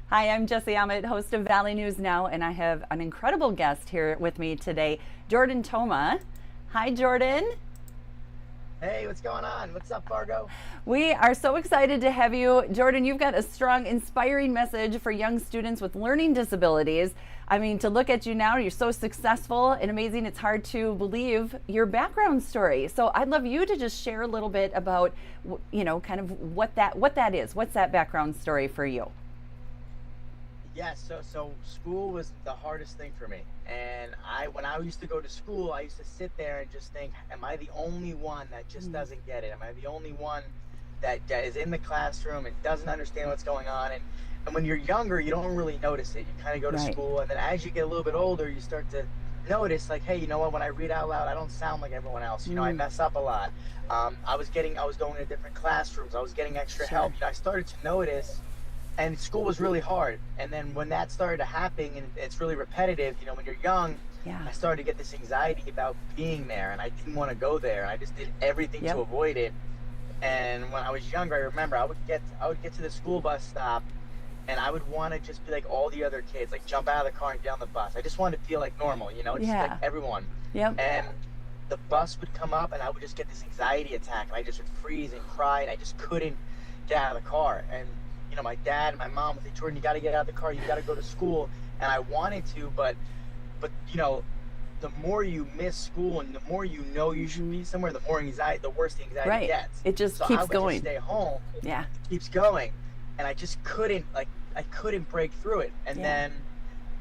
Hi, I'm Jesse Ahmed, host of Valley News Now, and I have an incredible guest here with me today, Jordan Toma. Hi, Jordan. Hey, what's going on? What's up, Fargo? We are so excited to have you. Jordan, you've got a strong, inspiring message for young students with learning disabilities. I mean, to look at you now, you're so successful and amazing, it's hard to believe your background story. So I'd love you to just share a little bit about, kind of what that is. What's that background story for you? Yes, so school was the hardest thing for me. And when I used to go to school, I used to sit there and just think, am I the only one that just doesn't get it? Am I the only one that is in the classroom and doesn't understand what's going on? And when you're younger, you don't really notice it. You kind of go to Right. school, and then as you get a little bit older, you start to notice, like, hey, you know what? When I read out loud, I don't sound like everyone else. I Mm, mess up a lot. I was going to different classrooms. I was getting extra help. sure. I started to notice, and school was really hard. And then when that started to happen, and it's really repetitive, when you're young, Yeah. I started to get this anxiety about being there, and I didn't want to go there, and I just did everything to Yep. avoid it. And when I was younger, I remember I would get to the school bus stop, and I would want to just be like all the other kids, like jump out of the car and get on the bus. I just wanted to feel like normal, just like Yeah. everyone. Yep. And the bus would come up, and I would just get this anxiety attack, and I just would freeze and cry, and I just couldn't get out of the car. And my dad and my mom would say, Jordan, you got to get out of the car. You got to go to school. And I wanted to, but the more you miss school and the more you should Hmm. be somewhere, the worse the anxiety Right. gets. It just So I keeps would just going. stay home. Yeah. It keeps going, and I just couldn't I couldn't break through it. And Yeah. then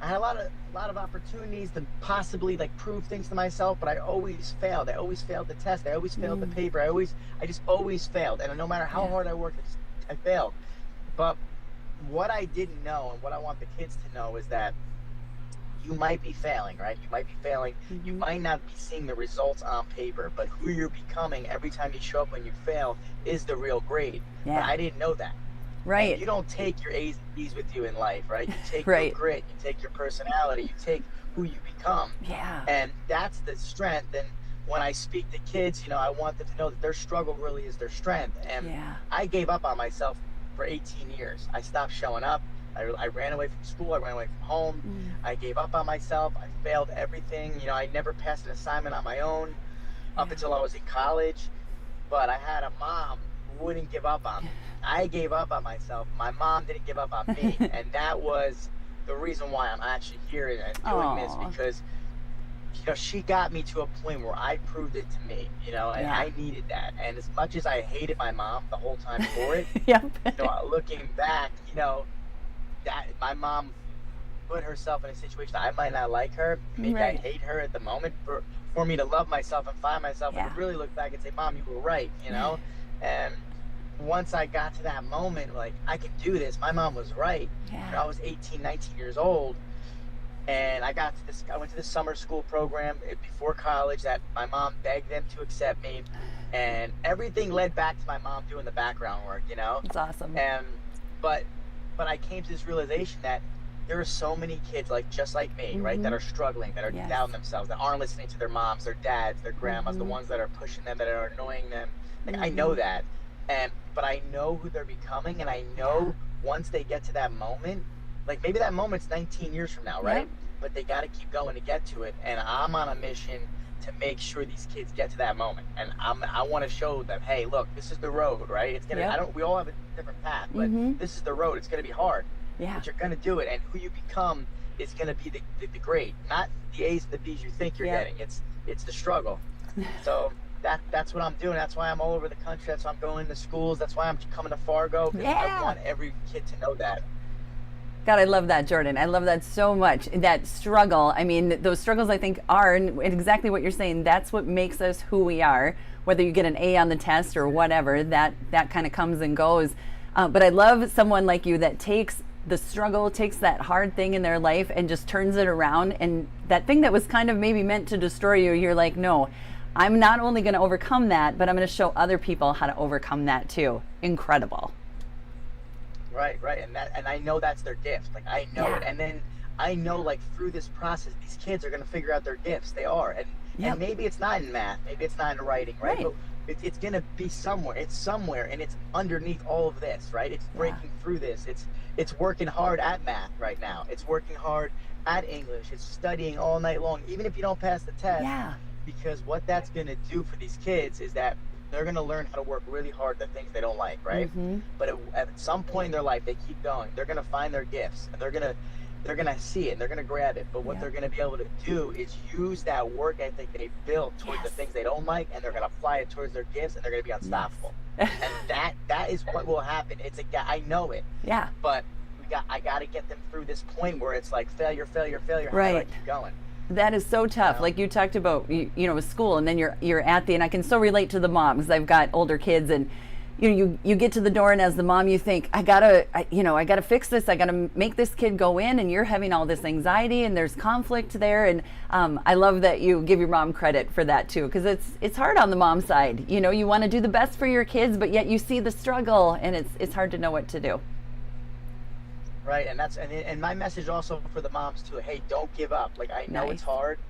I had a lot of opportunities to possibly like prove things to myself, but I always failed. I always failed the test. I always failed the Mm, paper. I just always failed. And no matter how yeah. hard I worked, I failed. But what I didn't know, and what I want the kids to know, is that you might be failing, right? You might be failing. You Hmm. might not be seeing the results on paper, but who you're becoming every time you show up when you fail is the real grade. But Yeah. I didn't know that. And Right. you don't take your A's and B's with you in life, right? You take your Right. grit, you take your personality, you take who you become. Yeah. And that's the strength. And when I speak to kids, I want them to know that their struggle really is their strength. And Yeah. I gave up on myself for 18 years. I stopped showing up. I ran away from school. I ran away from home. Mm, I gave up on myself. I failed everything. I never passed an assignment on my own up yeah. until I was in college. But I had a mom who wouldn't give up on me. I gave up on myself. My mom didn't give up on me. And that was the reason why I'm actually here and doing this, Oh. because she got me to a point where I proved it to me, and Yeah. I needed that. And as much as I hated my mom the whole time for it, Yep. looking back, that my mom put herself in a situation that I might not like her. Maybe I Right. hate her at the moment, for me to love myself and find myself, and Yeah. to really look back and say, Mom, you were right. And once I got to that moment, like, I could do this. My mom was right. Yeah. I was 18, 19 years old, and I went to this summer school program before college that my mom begged them to accept me. And everything led back to my mom doing the background work. It's awesome. And but but I came to this realization that there are so many kids just like me, right, that Hmm. are struggling, that are Yes. doubting themselves, that aren't listening to their moms, their dads, their grandmas, the Hmm. ones that are pushing them, that are annoying them. Like, I know Hmm. that. But I know who they're becoming, and I Yeah. know once they get to that moment, like, maybe that moment's 19 years from now, Yep. right? But they got to keep going to get to it. And I'm on a mission to make sure these kids get to that moment. And I want to show them, hey, look, this is the road, right? Yep. We all have a different path, but Hmm. this is the road. It's gonna be hard, Yeah. but you're gonna do it. And who you become is gonna be the grade, not the A's and the B's you think you're Yep. getting. It's the struggle. So that's what I'm doing. That's why I'm all over the country. That's why I'm going to schools. That's why I'm coming to Fargo, because I Yeah. want every kid to know that. God, I love that, Jordan. I love that so much. That struggle. I mean, those struggles, I think, are and exactly what you're saying. That's what makes us who we are. Whether you get an A on the test or whatever, that kind of comes and goes. But I love someone like you that takes the struggle, takes that hard thing in their life, and just turns it around. And that thing that was kind of maybe meant to destroy you, you're like, no, I'm not only going to overcome that, but I'm going to show other people how to overcome that too. Incredible. Right, right. And I know that's their gift. Like, I know Yeah. it. And then I know, like, through this process, these kids are gonna figure out their gifts. They are. And Yep. maybe it's not in math, maybe it's not in writing, right? Right. it's gonna be somewhere. It's somewhere, and it's underneath all of this, right? It's breaking through this. It's working hard at math right now. It's working hard at English. It's studying all night long, even if you don't pass the test. Yeah. Because what that's gonna do for these kids is that they're gonna learn how to work really hard at the things they don't like, right? But at some point in their life, they keep going. They're gonna find their gifts, and they're gonna see it, and they're gonna grab it. But what they're gonna be able to do is use that work ethic they built towards the things they don't like, and they're gonna apply it towards their gifts, and they're gonna be unstoppable. And that is what will happen. I know it. Yeah. But I gotta get them through this point where it's like failure. How do I keep going? That is so tough. Like you talked about, you know, with school, and then you're at the, and I can so relate to the moms. I've got older kids, and you get to the door, and as the mom, you think, I gotta fix this. I gotta make this kid go in, and you're having all this anxiety, and there's conflict there. And I love that you give your mom credit for that too, because it's hard on the mom side. You know, you want to do the best for your kids, but yet you see the struggle, and it's hard to know what to do. Right, and my message also for the moms too. Hey, don't give up. Like, I know it's hard.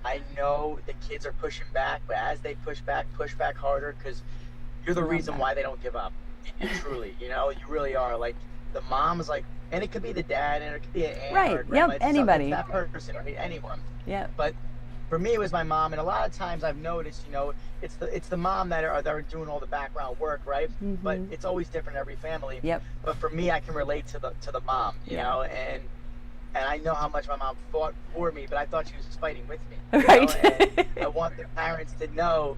I know the kids are pushing back, but as they push back harder, because you're the reason why they don't give up. Truly, you know, you really are. Like the mom's like, and it could be the dad, and it could be an aunt or grandma. Anybody. That person, right? Anyone. Yeah. But for me, it was my mom, and a lot of times I've noticed, you know, it's the mom that are doing all the background work, right? But it's always different in every family. Yep. But for me, I can relate to the mom, you know, and I know how much my mom fought for me, but I thought she was just fighting with me. Right. And I want the parents to know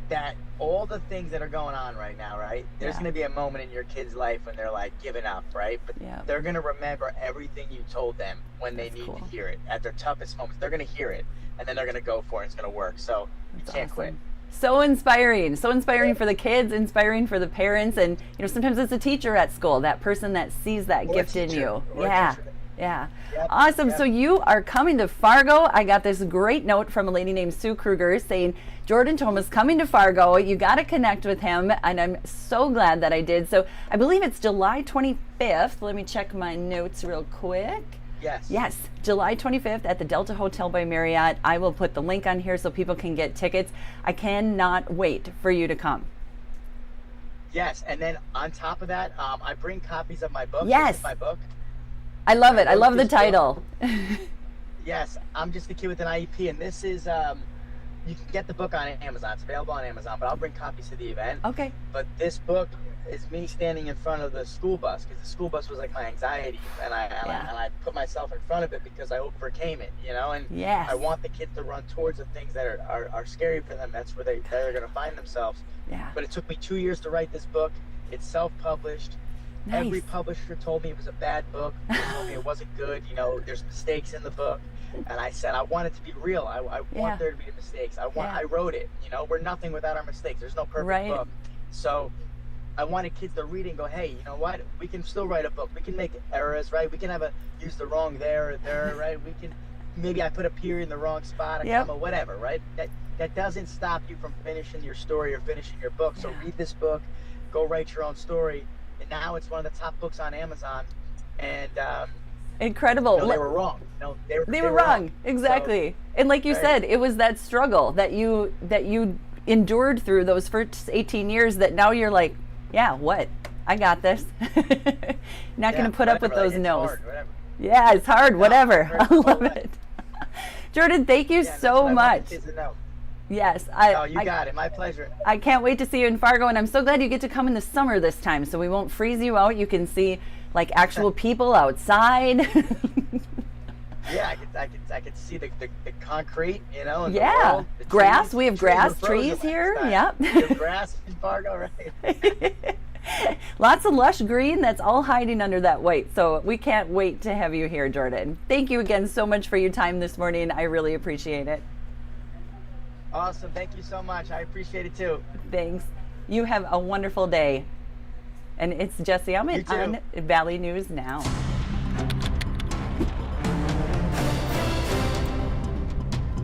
that all the things that are going on right now, right? There's going to be a moment in your kid's life when they're like giving up, right? But they're going to remember everything you told them when they need to hear it. At their toughest moments, they're going to hear it, and then they're going to go for it. It's going to work. So you can't quit. So inspiring for the kids, inspiring for the parents, and you know, sometimes it's a teacher at school, that person that sees that gift in you. Yeah. Yep. Awesome. Yep. So you are coming to Fargo. I got this great note from a lady named Sue Kruger saying, Jordan Thomas coming to Fargo. You got to connect with him. And I'm so glad that I did. So I believe it's July 25th. Let me check my notes real quick. Yes, July 25th at the Delta Hotel by Marriott. I will put the link on here so people can get tickets. I cannot wait for you to come. Yes, and then on top of that, I bring copies of my book. Yes. This is my book. I love it. I love the title. Yes, I'm Just a Kid with an IEP, and this is, you can get the book on Amazon. It's available on Amazon, but I'll bring copies to the event. Okay. But this book is me standing in front of the school bus, because the school bus was like my anxiety, and I put myself in front of it because I overcame it, you know, and I want the kids to run towards the things that are scary for them. That's where they're going to find themselves. Yeah. But it took me 2 years to write this book. It's self-published. Nice. Every publisher told me it was a bad book. They told me it wasn't good. You know, there's mistakes in the book. And I said, I want it to be real. I want there to be mistakes. I wrote it. You know, we're nothing without our mistakes. There's no perfect book. So I wanted kids to read and go, hey, you know what? We can still write a book. We can make errors, right? We can use the wrong there or there, right? We can, maybe I put a period in the wrong spot, a comma, whatever, right? That doesn't stop you from finishing your story or finishing your book. So read this book, go write your own story. And now it's one of the top books on Amazon, and incredible. No, they were wrong. No, they were wrong. Exactly. So, and like you said, it was that struggle that you endured through those first 18 years that now you're like, yeah, what? I got this. Not going to put up with those no's. Yeah, it's hard. Whatever. I love it. Jordan, thank you so much. Yes, you got it. My pleasure. I can't wait to see you in Fargo, and I'm so glad you get to come in the summer this time, so we won't freeze you out. You can see like actual people outside. Yeah, I could see the concrete, you know. And the grass. Trees. We have grass, trees here. Yep. We have grass in Fargo, right? Lots of lush green that's all hiding under that white. So we can't wait to have you here, Jordan. Thank you again so much for your time this morning. I really appreciate it. Awesome. Thank you so much. I appreciate it too. Thanks. You have a wonderful day. And it's Jesse Elman on Valley News Now.